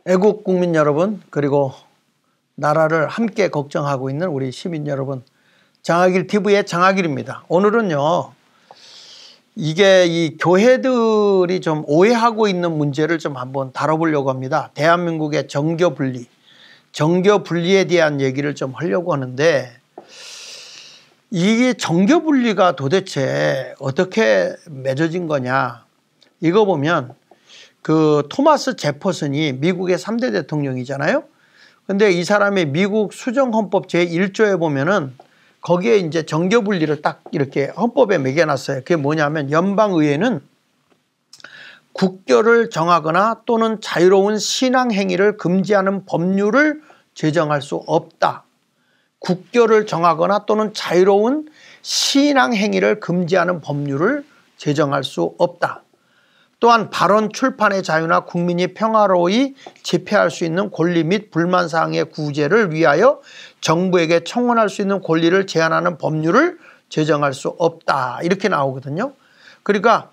애국 국민 여러분, 그리고 나라를 함께 걱정하고 있는 우리 시민 여러분, 장학일 TV의 장학일입니다. 오늘은요, 이게 이 교회들이 좀 오해하고 있는 문제를 좀 한번 다뤄보려고 합니다. 대한민국의 정교 분리에 대한 얘기를 좀 하려고 하는데, 이게 정교 분리가 도대체 어떻게 맺어진 거냐? 이거 보면 그 토마스 제퍼슨이 미국의 3대 대통령이잖아요. 근데 이 사람이 미국 수정헌법 제1조에 보면은 거기에 이제 정교 분리를 딱 이렇게 헌법에 매겨놨어요. 그게 뭐냐면 연방의회는 국교를 정하거나 또는 자유로운 신앙 행위를 금지하는 법률을 제정할 수 없다. 국교를 정하거나 또는 자유로운 신앙 행위를 금지하는 법률을 제정할 수 없다. 또한 발언 출판의 자유나 국민이 평화로이 집회할 수 있는 권리 및 불만사항의 구제를 위하여 정부에게 청원할 수 있는 권리를 제한하는 법률을 제정할 수 없다. 이렇게 나오거든요. 그러니까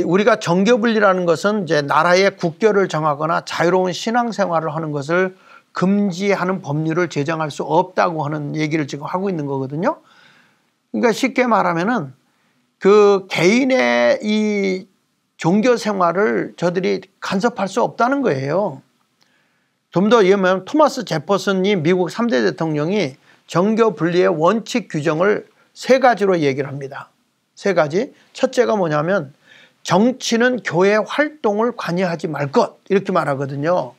우리가 정교분리라는 것은 이제 나라의 국교를 정하거나 자유로운 신앙생활을 하는 것을 금지하는 법률을 제정할 수 없다고 하는 얘기를 지금 하고 있는 거거든요. 그러니까 쉽게 말하면은 그 개인의 이 종교 생활을 저들이 간섭할 수 없다는 거예요. 좀 더 얘기하면 토마스 제퍼슨이 미국 3대 대통령이 정교 분리의 원칙 규정을 3가지로 얘기를 합니다. 3가지. 첫째가 뭐냐면 정치는 교회 활동을 관여하지 말 것, 이렇게 말하거든요.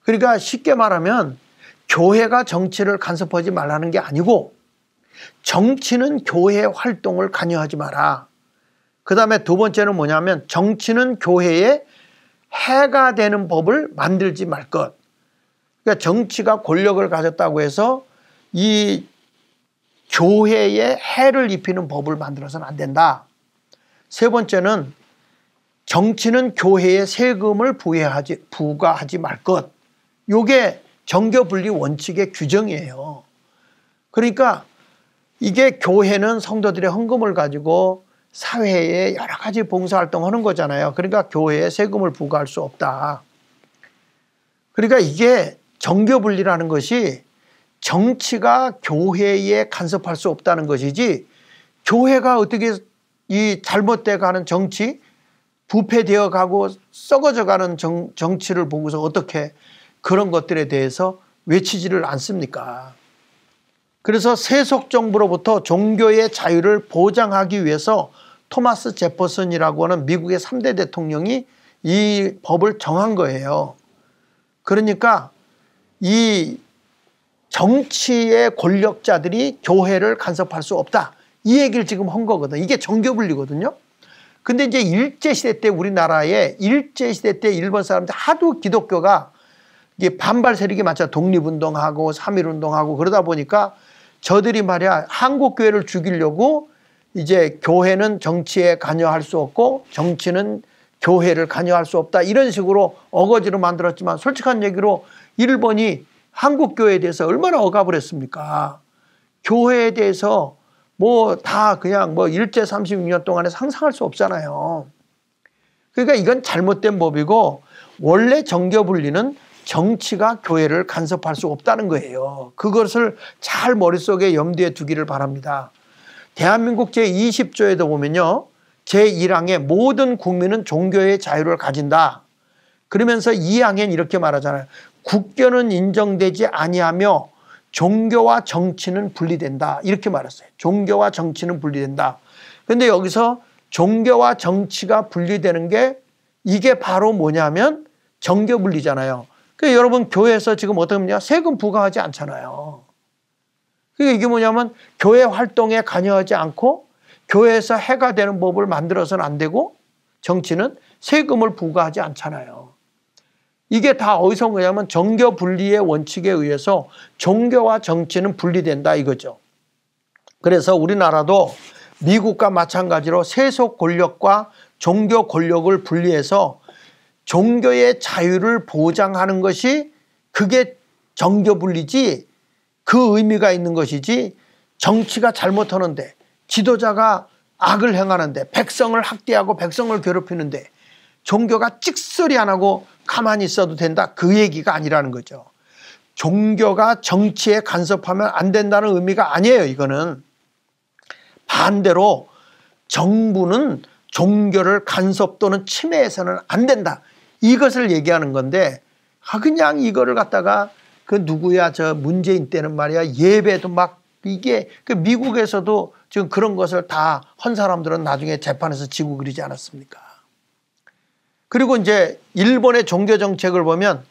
그러니까 쉽게 말하면 교회가 정치를 간섭하지 말라는 게 아니고 정치는 교회 활동을 관여하지 마라. 그 다음에 2번째는 뭐냐면 정치는 교회에 해가 되는 법을 만들지 말 것. 그러니까 정치가 권력을 가졌다고 해서 이 교회에 해를 입히는 법을 만들어서는 안 된다. 3번째는 정치는 교회에 세금을 부과하지 말 것. 이게 정교분리 원칙의 규정이에요. 그러니까 이게 교회는 성도들의 헌금을 가지고 사회에 여러 가지 봉사활동 하는 거잖아요. 그러니까 교회에 세금을 부과할 수 없다. 그러니까 이게 정교분리라는 것이 정치가 교회에 간섭할 수 없다는 것이지, 교회가 어떻게 이 잘못돼 가는 정치, 부패되어 가고 썩어져 가는 정치를 보고서 어떻게 그런 것들에 대해서 외치지를 않습니까? 그래서 세속 정부로부터 종교의 자유를 보장하기 위해서 토마스 제퍼슨이라고 하는 미국의 3대 대통령이 이 법을 정한 거예요. 그러니까 이 정치의 권력자들이 교회를 간섭할 수 없다. 이 얘기를 지금 한 거거든. 이게 정교분리거든요. 근데 이제 일제시대 때 우리나라에 일제시대 때 일본 사람들 하도 기독교가 이게 반발 세력이 많잖아. 독립운동하고 3.1운동하고 그러다 보니까 저들이 말이야 한국교회를 죽이려고 이제 교회는 정치에 관여할 수 없고 정치는 교회를 관여할 수 없다. 이런 식으로 어거지로 만들었지만 솔직한 얘기로 일본이 한국교회에 대해서 얼마나 억압을 했습니까? 교회에 대해서 뭐 다 그냥 뭐 일제 36년 동안에 상상할 수 없잖아요. 그러니까 이건 잘못된 법이고 원래 정교분리는 정치가 교회를 간섭할 수 없다는 거예요. 그것을 잘 머릿속에 염두에 두기를 바랍니다. 대한민국 제20조에도 보면요. 제1항에 모든 국민은 종교의 자유를 가진다. 그러면서 2항엔 이렇게 말하잖아요. 국교는 인정되지 아니하며 종교와 정치는 분리된다. 이렇게 말했어요. 종교와 정치는 분리된다. 그런데 여기서 종교와 정치가 분리되는 게 이게 바로 뭐냐면 정교분리잖아요. 그러니까 여러분 교회에서 지금 어떻게 하냐? 세금 부과하지 않잖아요. 그러니까 이게 뭐냐면 교회 활동에 관여하지 않고 교회에서 해가 되는 법을 만들어서는 안 되고 정치는 세금을 부과하지 않잖아요. 이게 다 어디서 온 거냐면 정교 분리의 원칙에 의해서 종교와 정치는 분리된다 이거죠. 그래서 우리나라도 미국과 마찬가지로 세속 권력과 종교 권력을 분리해서 종교의 자유를 보장하는 것이 그게 정교 분리지, 그 의미가 있는 것이지, 정치가 잘못하는데 지도자가 악을 행하는데 백성을 학대하고 백성을 괴롭히는데 종교가 찍소리 안 하고 가만히 있어도 된다, 그 얘기가 아니라는 거죠. 종교가 정치에 간섭하면 안 된다는 의미가 아니에요. 이거는 반대로 정부는 종교를 간섭 또는 침해해서는 안 된다, 이것을 얘기하는 건데, 그냥 이거를 갖다가 그 누구야, 저 문재인 때는 말이야, 예배도 막, 이게 그 미국에서도 지금 그런 것을 다 한 사람들은 나중에 재판에서 지고 그러지 않았습니까? 그리고 이제 일본의 종교 정책을 보면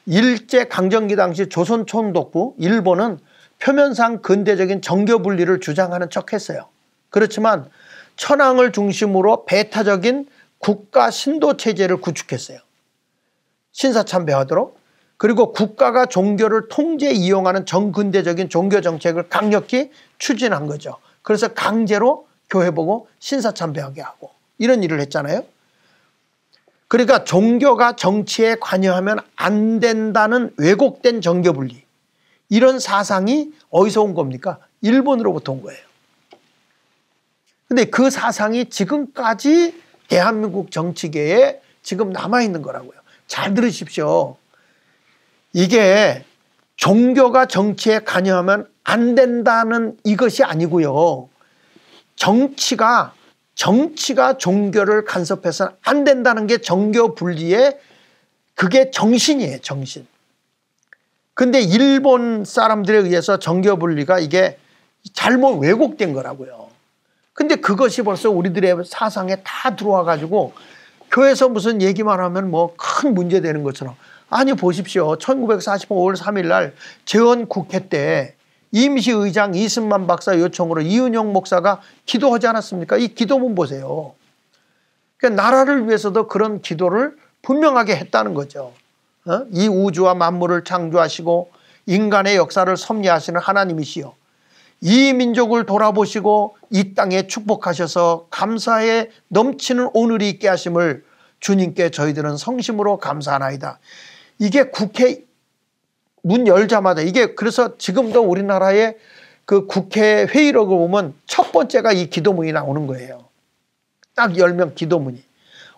일제 강점기 당시 조선 총독부 일본은 표면상 근대적인 정교 분리를 주장하는 척했어요. 그렇지만 천황을 중심으로 배타적인 국가 신도 체제를 구축했어요. 신사참배하도록. 그리고 국가가 종교를 통제 이용하는 정근대적인 종교 정책을 강력히 추진한 거죠. 그래서 강제로 교회 보고 신사참배하게 하고 이런 일을 했잖아요. 그러니까 종교가 정치에 관여하면 안 된다는 왜곡된 정교분리, 이런 사상이 어디서 온 겁니까? 일본으로부터 온 거예요. 근데 그 사상이 지금까지 대한민국 정치계에 지금 남아있는 거라고요. 잘 들으십시오. 이게 종교가 정치에 관여하면 안 된다는 이것이 아니고요. 정치가 종교를 간섭해서는 안 된다는 게 정교 분리의 그게 정신이에요, 정신. 근데 일본 사람들에 의해서 정교 분리가 이게 잘못 왜곡된 거라고요. 근데 그것이 벌써 우리들의 사상에 다 들어와 가지고 교회에서 무슨 얘기만 하면 뭐 큰 문제 되는 것처럼. 아니 보십시오. 1945 5월 3일 날 재헌 국회 때 임시의장 이승만 박사 요청으로 이은영 목사가 기도하지 않았습니까? 이 기도문 보세요. 그러니까 나라를 위해서도 그런 기도를 분명하게 했다는 거죠. 이 우주와 만물을 창조하시고 인간의 역사를 섭리하시는 하나님이시여, 이 민족을 돌아보시고 이 땅에 축복하셔서 감사에 넘치는 오늘이 있게 하심을 주님께 저희들은 성심으로 감사하나이다. 이게 국회 문 열자마자, 이게 그래서 지금도 우리나라의 그 국회 회의록을 보면 첫 번째가 이 기도문이 나오는 거예요. 딱 10명 기도문이.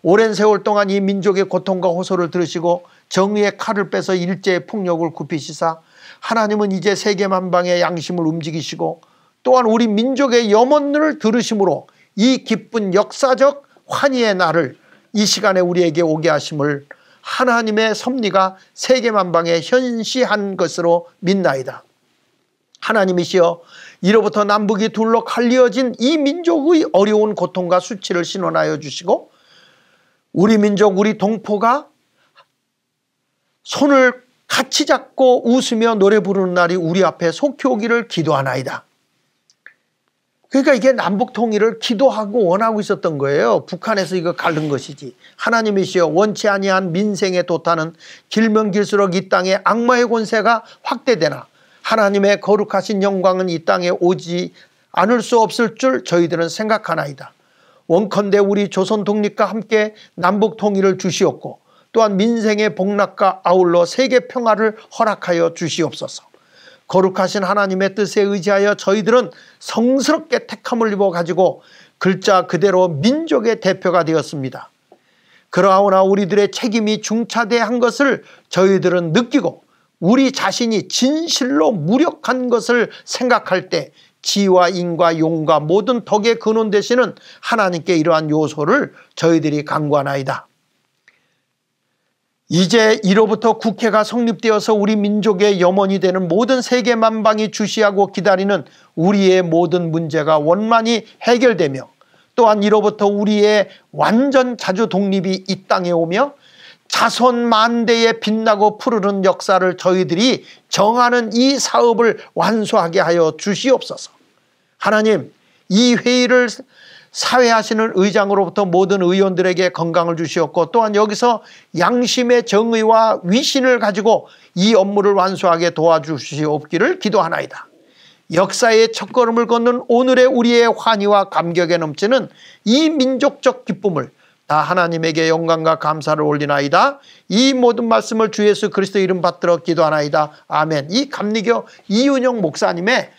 오랜 세월 동안 이 민족의 고통과 호소를 들으시고 정의의 칼을 빼서 일제의 폭력을 굽히시사 하나님은 이제 세계 만방의 양심을 움직이시고 또한 우리 민족의 염원을 들으심으로 이 기쁜 역사적 환희의 날을 이 시간에 우리에게 오게 하심을 하나님의 섭리가 세계 만방에 현시한 것으로 믿나이다. 하나님이시여, 이로부터 남북이 둘로 갈리어진 이 민족의 어려운 고통과 수치를 신원하여 주시고 우리 민족, 우리 동포가 손을 같이 잡고 웃으며 노래 부르는 날이 우리 앞에 속히 오기를 기도하나이다. 그러니까 이게 남북 통일을 기도하고 원하고 있었던 거예요. 북한에서 이거 갈른 것이지. 하나님이시여, 원치 아니한 민생의 도탄은 길면 길수록 이 땅에 악마의 권세가 확대되나 하나님의 거룩하신 영광은 이 땅에 오지 않을 수 없을 줄 저희들은 생각하나이다. 원컨대 우리 조선 독립과 함께 남북 통일을 주시옵고 또한 민생의 복락과 아울러 세계 평화를 허락하여 주시옵소서. 거룩하신 하나님의 뜻에 의지하여 저희들은 성스럽게 택함을 입어가지고 글자 그대로 민족의 대표가 되었습니다. 그러하오나 우리들의 책임이 중차대한 것을 저희들은 느끼고 우리 자신이 진실로 무력한 것을 생각할 때 지와 인과 용과 모든 덕의 근원 되시는 하나님께 이러한 요소를 저희들이 간구하나이다. 이제 이로부터 국회가 성립되어서 우리 민족의 염원이 되는 모든 세계 만방이 주시하고 기다리는 우리의 모든 문제가 원만히 해결되며 또한 이로부터 우리의 완전 자주 독립이 이 땅에 오며 자손 만대에 빛나고 푸르른 역사를 저희들이 정하는 이 사업을 완수하게 하여 주시옵소서. 하나님, 이 회의를 사회하시는 의장으로부터 모든 의원들에게 건강을 주시옵고 또한 여기서 양심의 정의와 위신을 가지고 이 업무를 완수하게 도와주시옵기를 기도하나이다. 역사의 첫걸음을 걷는 오늘의 우리의 환희와 감격에 넘치는 이 민족적 기쁨을 다 하나님에게 영광과 감사를 올리나이다. 이 모든 말씀을 주 예수 그리스도 이름 받들어 기도하나이다. 아멘. 이 감리교 이은영 목사님의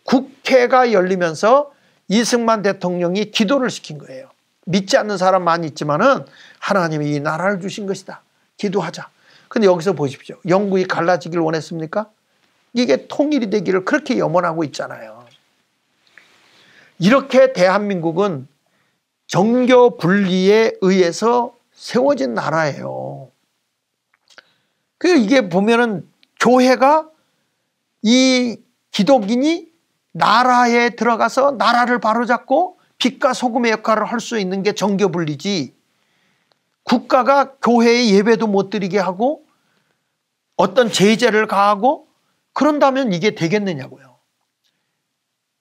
국회가 열리면서 이승만 대통령이 기도를 시킨 거예요. 믿지 않는 사람 많이 있지만은 하나님이 이 나라를 주신 것이다. 기도하자. 근데 여기서 보십시오. 영국이 갈라지길 원했습니까? 이게 통일이 되기를 그렇게 염원하고 있잖아요. 이렇게 대한민국은 정교 분리에 의해서 세워진 나라예요. 이게 보면은 교회가 이 기독인이 나라에 들어가서 나라를 바로잡고 빛과 소금의 역할을 할 수 있는 게 정교 분리지, 국가가 교회에 예배도 못 드리게 하고 어떤 제재를 가하고 그런다면 이게 되겠느냐고요.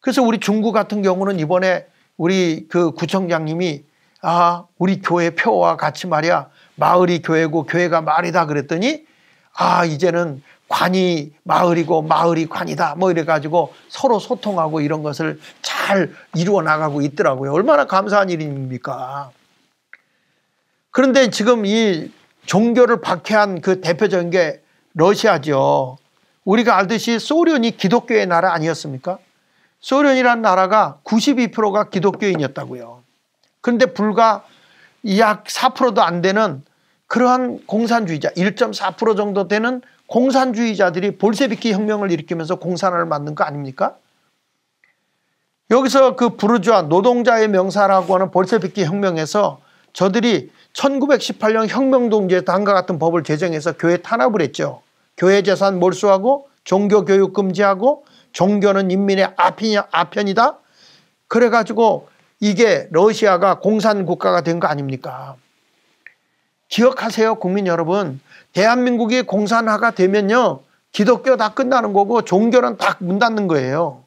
그래서 우리 중구 같은 경우는 이번에 우리 그 구청장님이 우리 교회 표와 같이 말이야, 마을이 교회고 교회가 마을이다 그랬더니 이제는 관이 마을이고 마을이 관이다 뭐 이래가지고 서로 소통하고 이런 것을 잘 이루어 나가고 있더라고요. 얼마나 감사한 일입니까? 그런데 지금 이 종교를 박해한 그 대표적인 게 러시아죠. 우리가 알듯이 소련이 기독교의 나라 아니었습니까? 소련이라는 나라가 92%가 기독교인이었다고요. 그런데 불과 약 4%도 안 되는 그러한 공산주의자, 1.4% 정도 되는 공산주의자들이 볼셰비키 혁명을 일으키면서 공산화를 만든 거 아닙니까? 여기서 그 부르주아 노동자의 명사라고 하는 볼셰비키 혁명에서 저들이 1918년 혁명동지에 다음과 같은 법을 제정해서 교회 탄압을 했죠. 교회 재산 몰수하고 종교교육 금지하고 종교는 인민의 아편이다. 그래가지고 이게 러시아가 공산국가가 된 거 아닙니까? 기억하세요, 국민 여러분. 대한민국이 공산화가 되면요, 기독교 다 끝나는 거고 종교는 다 문 닫는 거예요.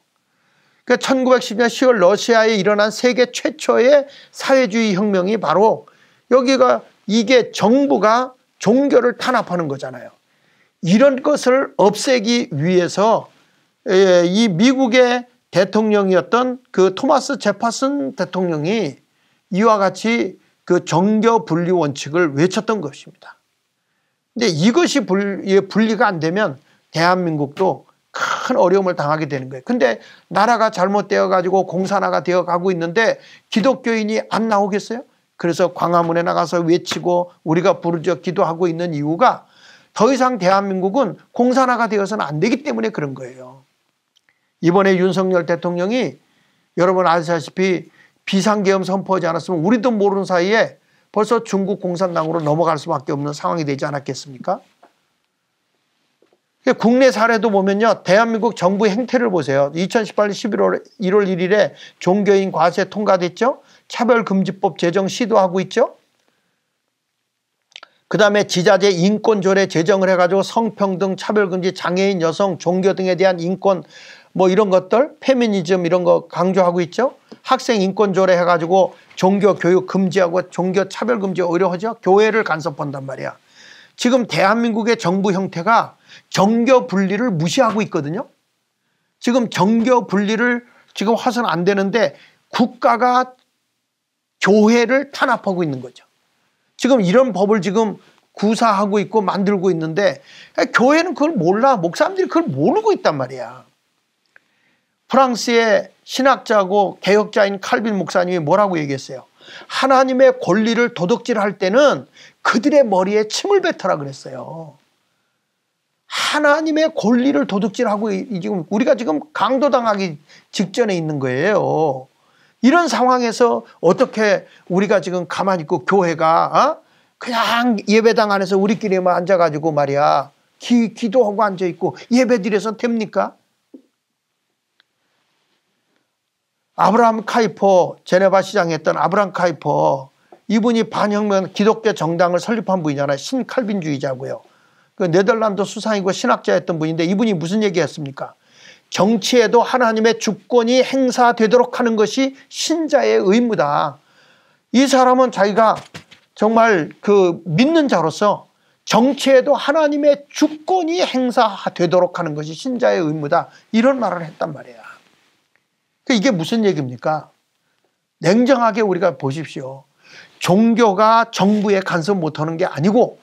그러니까 1910년 10월 러시아에 일어난 세계 최초의 사회주의 혁명이 바로 여기가 이게 정부가 종교를 탄압하는 거잖아요. 이런 것을 없애기 위해서 이 미국의 대통령이었던 그 토마스 제퍼슨 대통령이 이와 같이 그 정교 분리 원칙을 외쳤던 것입니다. 근데 이것이 분리가 안 되면 대한민국도 큰 어려움을 당하게 되는 거예요. 근데 나라가 잘못되어 가지고 공산화가 되어 가고 있는데 기독교인이 안 나오겠어요? 그래서 광화문에 나가서 외치고 우리가 부르짖어 기도하고 있는 이유가 더 이상 대한민국은 공산화가 되어서는 안 되기 때문에 그런 거예요. 이번에 윤석열 대통령이 여러분 아시다시피 비상계엄 선포하지 않았으면 우리도 모르는 사이에 벌써 중국 공산당으로 넘어갈 수밖에 없는 상황이 되지 않았겠습니까? 국내 사례도 보면요, 대한민국 정부 행태를 보세요. 2018년 1월 1일에 종교인 과세 통과됐죠. 차별금지법 제정 시도하고 있죠. 그 다음에 지자체 인권조례 제정을 해가지고 성평등, 차별금지, 장애인, 여성, 종교 등에 대한 인권 뭐 이런 것들, 페미니즘 이런 거 강조하고 있죠. 학생 인권조례 해가지고 종교 교육 금지하고 종교 차별금지 오히려 하죠. 교회를 간섭한단 말이야. 지금 대한민국의 정부 형태가 정교 분리를 무시하고 있거든요. 지금 정교 분리를 지금 화선 안 되는데 국가가 교회를 탄압하고 있는 거죠. 지금 이런 법을 지금 구사하고 있고 만들고 있는데 교회는 그걸 몰라. 목사님들이 그걸 모르고 있단 말이야. 프랑스의 신학자고 개혁자인 칼빈 목사님이 뭐라고 얘기했어요? 하나님의 권리를 도둑질할 때는 그들의 머리에 침을 뱉어라 그랬어요. 하나님의 권리를 도둑질하고 지금 우리가 지금 강도당하기 직전에 있는 거예요. 이런 상황에서 어떻게 우리가 지금 가만히 있고 교회가 그냥 예배당 안에서 우리끼리만 앉아가지고 말이야 기도하고 앉아있고 예배 드려서 됩니까? 아브라함 카이퍼, 제네바 시장에 했던 아브라함 카이퍼, 이분이 반혁명 기독교 정당을 설립한 분이잖아요. 신칼빈주의자고요. 그 네덜란드 수상이고 신학자였던 분인데 이분이 무슨 얘기했습니까? 정치에도 하나님의 주권이 행사되도록 하는 것이 신자의 의무다. 이 사람은 자기가 정말 그 믿는 자로서 정치에도 하나님의 주권이 행사되도록 하는 것이 신자의 의무다. 이런 말을 했단 말이야. 이게 무슨 얘기입니까? 냉정하게 우리가 보십시오. 종교가 정부에 간섭 못하는 게 아니고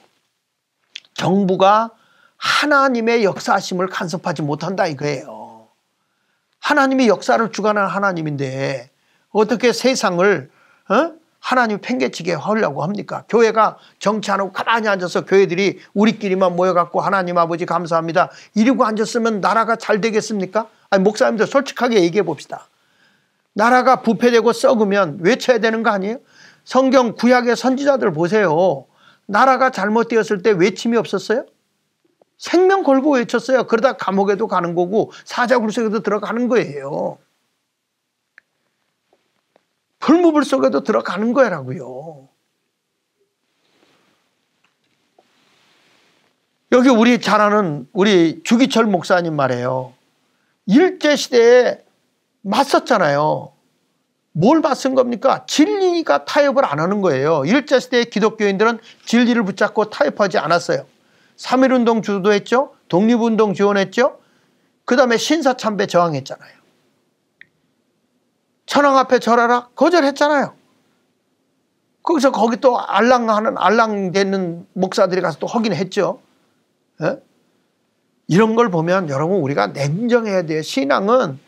정부가 하나님의 역사하심을 간섭하지 못한다 이거예요. 하나님이 역사를 주관하는 하나님인데 어떻게 세상을 하나님 팽개치게 하려고 합니까? 교회가 정치 안 하고 가만히 앉아서 교회들이 우리끼리만 모여갖고 하나님 아버지 감사합니다 이러고 앉았으면 나라가 잘 되겠습니까? 아니, 목사님들 솔직하게 얘기해 봅시다. 나라가 부패되고 썩으면 외쳐야 되는 거 아니에요? 성경 구약의 선지자들 보세요. 나라가 잘못되었을 때 외침이 없었어요? 생명 걸고 외쳤어요. 그러다 감옥에도 가는 거고 사자굴 속에도 들어가는 거예요. 풀무불 속에도 들어가는 거라고요. 여기 우리 잘 아는 우리 주기철 목사님 말이에요. 일제시대에 맞섰잖아요. 뭘 맞선 겁니까? 진리가 타협을 안 하는 거예요. 일제시대의 기독교인들은 진리를 붙잡고 타협하지 않았어요. 3.1운동 주도했죠. 독립운동 지원했죠. 그 다음에 신사참배 저항했잖아요. 천황 앞에 절하라 거절했잖아요. 거기서 거기 또 알랑되는 목사들이 가서 또 하긴 했죠. 예? 이런 걸 보면 여러분 우리가 냉정해야 돼요. 신앙은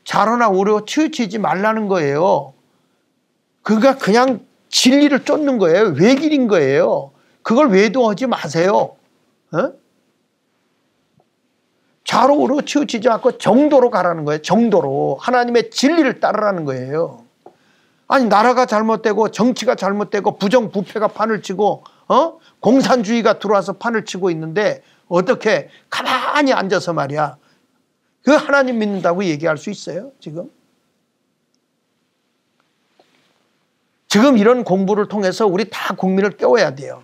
자로나 우로 치우치지 말라는 거예요. 그러니까 그냥 진리를 쫓는 거예요. 외길인 거예요. 그걸 외도하지 마세요. 예? 좌로 우로 치우치지 않고 정도로 가라는 거예요. 정도로. 하나님의 진리를 따르라는 거예요. 아니 나라가 잘못되고 정치가 잘못되고 부정부패가 판을 치고 공산주의가 들어와서 판을 치고 있는데 어떻게 가만히 앉아서 말이야. 그 하나님 믿는다고 얘기할 수 있어요? 지금 이런 공부를 통해서 우리 다 국민을 깨워야 돼요.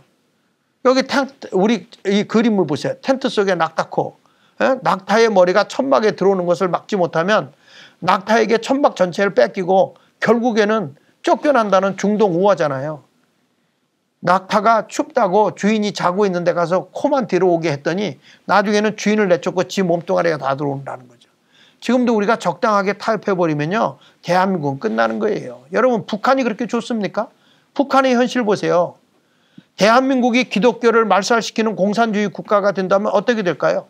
여기 우리 이 그림을 보세요. 텐트 속에 낙타코. 낙타의 머리가 천막에 들어오는 것을 막지 못하면 낙타에게 천막 전체를 뺏기고 결국에는 쫓겨난다는 중동 우화잖아요. 낙타가 춥다고 주인이 자고 있는 데 가서 코만 들어오게 했더니 나중에는 주인을 내쫓고 지 몸뚱아리가 다 들어온다는 거죠. 지금도 우리가 적당하게 타협해버리면요. 대한민국은 끝나는 거예요. 여러분 북한이 그렇게 좋습니까? 북한의 현실 보세요. 대한민국이 기독교를 말살시키는 공산주의 국가가 된다면 어떻게 될까요?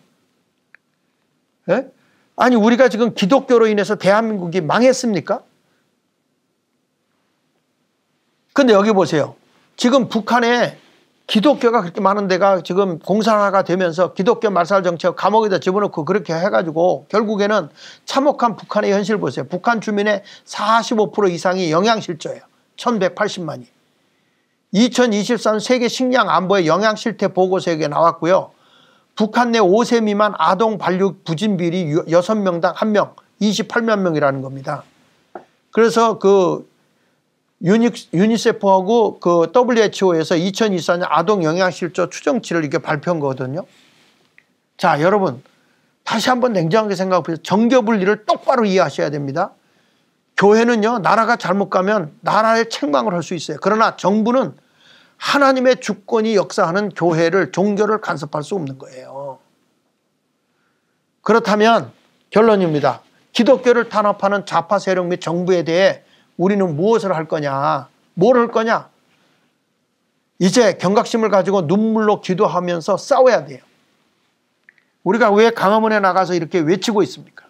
예? 아니 우리가 지금 기독교로 인해서 대한민국이 망했습니까? 근데 여기 보세요. 지금 북한에 기독교가 그렇게 많은 데가 지금 공산화가 되면서 기독교 말살 정책 감옥에다 집어넣고 그렇게 해가지고 결국에는 참혹한 북한의 현실 보세요. 북한 주민의 45% 이상이 영양실조예요. 1180만이. 2023 세계 식량 안보의 영양실태 보고서에 나왔고요. 북한 내 5세 미만 아동 발육 부진 비율이 6명당 1명, 28만 명이라는 겁니다. 그래서 그 유니세프하고 그 WHO에서 2024년 아동 영양실조 추정치를 이렇게 발표한 거거든요. 자, 여러분 다시 한번 냉정하게 생각해보세요. 정교 분리를 똑바로 이해하셔야 됩니다. 교회는요, 나라가 잘못 가면 나라의 책망을 할 수 있어요. 그러나 정부는 하나님의 주권이 역사하는 교회를, 종교를 간섭할 수 없는 거예요. 그렇다면 결론입니다. 기독교를 탄압하는 좌파 세력 및 정부에 대해 우리는 무엇을 할 거냐? 뭘 할 거냐? 이제 경각심을 가지고 눈물로 기도하면서 싸워야 돼요. 우리가 왜 강화문에 나가서 이렇게 외치고 있습니까?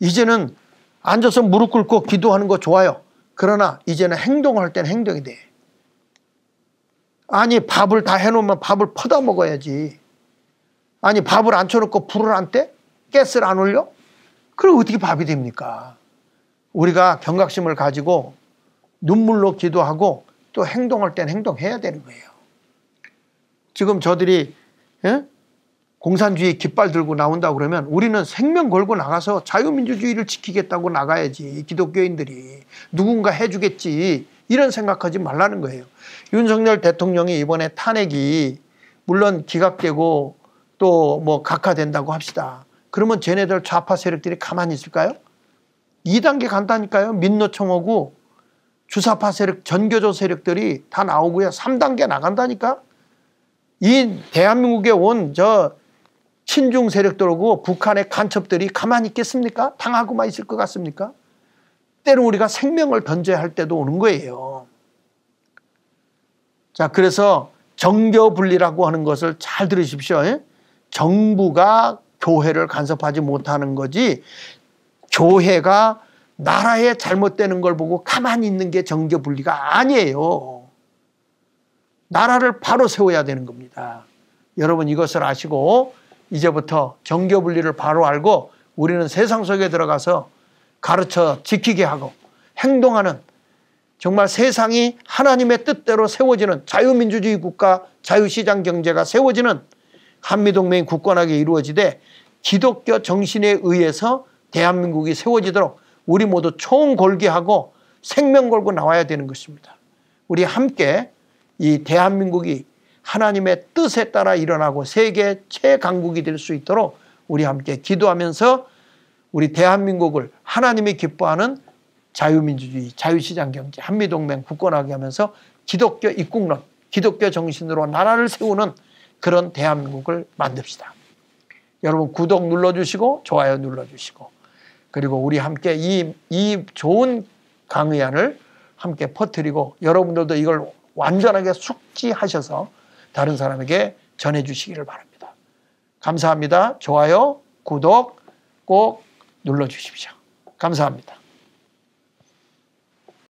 이제는 앉아서 무릎 꿇고 기도하는 거 좋아요. 그러나 이제는 행동할 때는 행동이 돼. 아니 밥을 다 해놓으면 밥을 퍼다 먹어야지. 아니 밥을 안 쳐놓고 불을 안 떼? 가스를 안 올려? 그럼 어떻게 밥이 됩니까? 우리가 경각심을 가지고 눈물로 기도하고 또 행동할 때는 행동해야 되는 거예요. 지금 저들이 공산주의 깃발 들고 나온다고 그러면 우리는 생명 걸고 나가서 자유민주주의를 지키겠다고 나가야지. 기독교인들이 누군가 해주겠지 이런 생각하지 말라는 거예요. 윤석열 대통령이 이번에 탄핵이 물론 기각되고 또 뭐 각하된다고 합시다. 그러면 쟤네들 좌파 세력들이 가만히 있을까요? 2단계 간다니까요. 민노총하고 주사파 세력, 전교조 세력들이 다 나오고요. 3단계 나간다니까. 이 대한민국에 온 저 친중 세력들하고 북한의 간첩들이 가만히 있겠습니까? 당하고만 있을 것 같습니까? 때로 우리가 생명을 던져야 할 때도 오는 거예요. 자, 그래서 정교분리라고 하는 것을 잘 들으십시오. 정부가 교회를 간섭하지 못하는 거지 교회가 나라에 잘못되는 걸 보고 가만히 있는 게 정교분리가 아니에요. 나라를 바로 세워야 되는 겁니다. 여러분 이것을 아시고 이제부터 정교분리를 바로 알고 우리는 세상 속에 들어가서 가르쳐 지키게 하고 행동하는 정말 세상이 하나님의 뜻대로 세워지는 자유민주주의 국가 자유시장 경제가 세워지는 한미동맹이 굳건하게 이루어지되 기독교 정신에 의해서 대한민국이 세워지도록 우리 모두 총 걸게 하고 생명 걸고 나와야 되는 것입니다. 우리 함께 이 대한민국이 하나님의 뜻에 따라 일어나고 세계 최강국이 될 수 있도록 우리 함께 기도하면서 우리 대한민국을 하나님이 기뻐하는 자유민주주의, 자유시장경제, 한미동맹 굳건하게 하면서 기독교 입국론, 기독교 정신으로 나라를 세우는 그런 대한민국을 만듭시다. 여러분 구독 눌러주시고 좋아요 눌러주시고 그리고 우리 함께 이 좋은 강의안을 함께 퍼뜨리고 여러분들도 이걸 완전하게 숙지하셔서 다른 사람에게 전해주시기를 바랍니다. 감사합니다. 좋아요, 구독 꼭 눌러주십시오. 감사합니다.